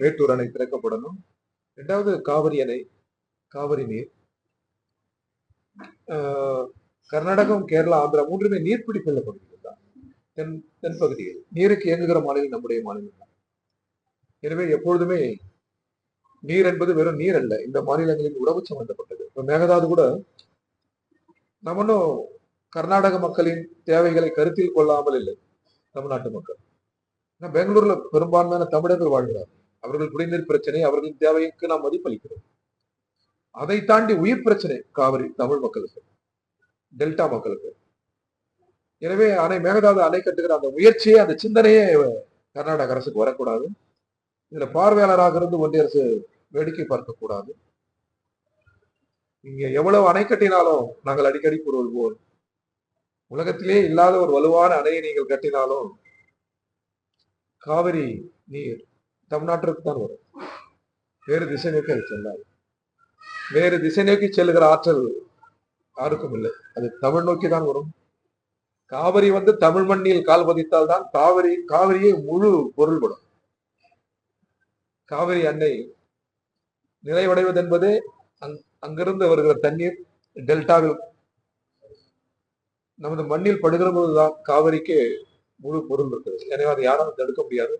மேட்டூர் அணை திறக்கப்படணும். இரண்டாவது காவிரி அணை, காவிரி நீர். கர்நாடகம், கேரளா, ஆந்திரா மூன்றுமே நீர்பிடிப்புள்ள பகுதிகள் தான். தென்பகுதிகள் நீருக்கு இயங்குகிற மாநிலம் நம்முடைய மாநிலம் தான். எனவே எப்பொழுதுமே நீர் என்பது வெறும் நீர் அல்ல, இந்த மாநிலங்களின் உறவு சம்பந்தப்பட்டது. இப்ப மேகதாது கூட நம்மனும் கர்நாடக மக்களின் தேவைகளை கருத்தில் கொள்ளாமல் இல்லை தமிழ்நாட்டு மக்கள். பெங்களூர்ல பெரும்பான்மையான தமிழர்கள் வாழ்கிறார். அவர்கள் குடிநீர் பிரச்சனை, அவர்களின் தேவைக்கு நாம் மதிப்பளிக்கிறோம். அதை தாண்டி உயிர் பிரச்சனை காவிரி தமிழ் மக்களுக்கு, டெல்டா மக்களுக்கு. எனவே மேகதாது அணை கட்டுகிற அந்த முயற்சியே, அந்த சிந்தனையே கர்நாடக அரசுக்கு வரக்கூடாது. இதுல பார்வையாளராக இருந்து ஒன்றிய அரசு வேடிக்கை பார்க்க கூடாது. இங்க எவ்வளவு அணை கட்டினாலும் நாங்கள் அடிக்கடி கூறுவோம், உலகத்திலே இல்லாத ஒரு வலுவான அணையை நீங்கள் கட்டினாலும் காவிரி நீர் தமிழ்நாட்டிற்கு தான் வரும். வேறு திசை நோக்கி அது செல்லாது. வேறு திசை நோக்கி செல்லுகிற ஆற்றல் யாருக்கும் இல்லை. அது தமிழ் நோக்கி தான் வரும். காவிரி தமிழ் மண்ணில் கால் பதித்தால் தான் காவிரியை முழு பொருள்படும். காவிரி அன்னை நிறைவடைவது என்பதே அங்கிருந்து வருகிற தண்ணீர் டெல்டாவில் நமது மண்ணில் படுகிற போதுதான் காவிரிக்கு முழு பொருள் இருக்கிறது. எனவே அதை யாரும் தடுக்க முடியாது.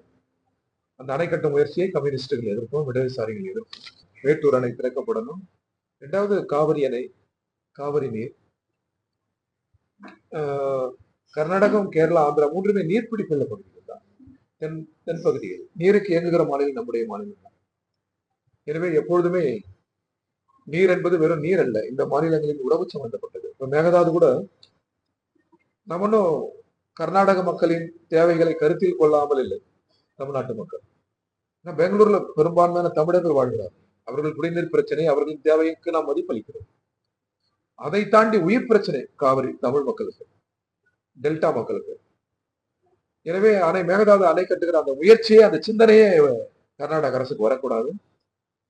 அந்த அணை கட்டும் முயற்சியை கம்யூனிஸ்டுகள் எதிர்ப்போம், இடதுசாரிகள் எதிர்ப்போம். மேட்டூர் அணை திறக்கப்படணும். இரண்டாவது காவிரி அணை, காவிரி நீர். கர்நாடகம், கேரளா, ஆந்திரா மூன்றுமே நீர்பிடிப்புள்ள பகுதிகள் தான். தென்பகுதிகள் நீருக்கு இயங்குகிற மாநிலம் நம்முடைய மாநிலம் தான். எனவே எப்பொழுதுமே நீர் என்பது வெறும் நீர் அல்ல, இந்த மாநிலங்களின் உறவு சம்பந்தப்பட்டது. இப்ப மேகதாது கூட நம்மனும் கர்நாடக மக்களின் தேவைகளை கருத்தில் கொள்ளாமல் இல்லை தமிழ்நாட்டு மக்கள். பெங்களூர்ல பெரும்பான்மையான தமிழர்கள் வாழ்கிறார். அவர்கள் குடிநீர் பிரச்சனை, அவர்களின் தேவைக்கு நாம் மதிப்பளிக்கிறோம். அதை தாண்டி உயிர் பிரச்சனை காவிரி தமிழ் மக்களுக்கு, டெல்டா மக்களுக்கு. எனவே மேகதாது அணை கட்டுகிற அந்த முயற்சியே, அந்த சிந்தனையே கர்நாடக அரசுக்கு வரக்கூடாது.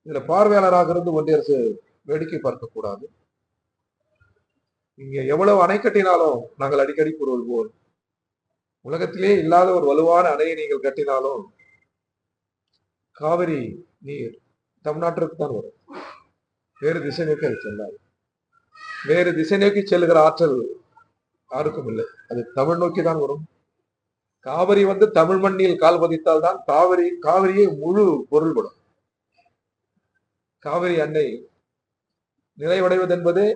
இதுல பார்வையாளராக இருந்து ஒன்றிய அரசு வேடிக்கை பார்க்க கூடாது. இங்க எவ்வளவு அணை கட்டினாலும் நாங்கள் அடிக்கடி கூறுவோம், உலகத்திலே இல்லாத ஒரு வலுவான அணையை நீங்கள் கட்டினாலும் காவிரி நீர் தமிழ்நாட்டிற்கு தான் வரும். வேறு திசை நோக்கி அது செல்லாது. வேறு திசை நோக்கி செல்லுகிற ஆற்றல் யாருக்கும் இல்லை. அது தமிழ் நோக்கி தான் வரும். காவிரி தமிழ் மண்ணில் கால் பதித்தால் தான் காவிரியை முழு பொருள்படும். காவிரி அன்னை நிறைவடைவது என்பதே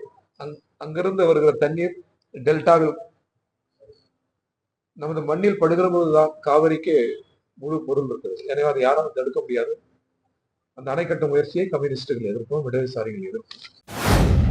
அங்கிருந்து வருகிற தண்ணீர் டெல்டாவில் நமது மண்ணில் படுகிற போதுதான் காவிரிக்கு முழு பொருள் இருக்கிறது. எனவே அதை யாரும் தடுக்க முடியாது. அந்த அணை கட்டும் முயற்சியை கம்யூனிஸ்டுகள் எதிர்ப்போம், இடதுசாரிகள் எதிர்ப்போம்.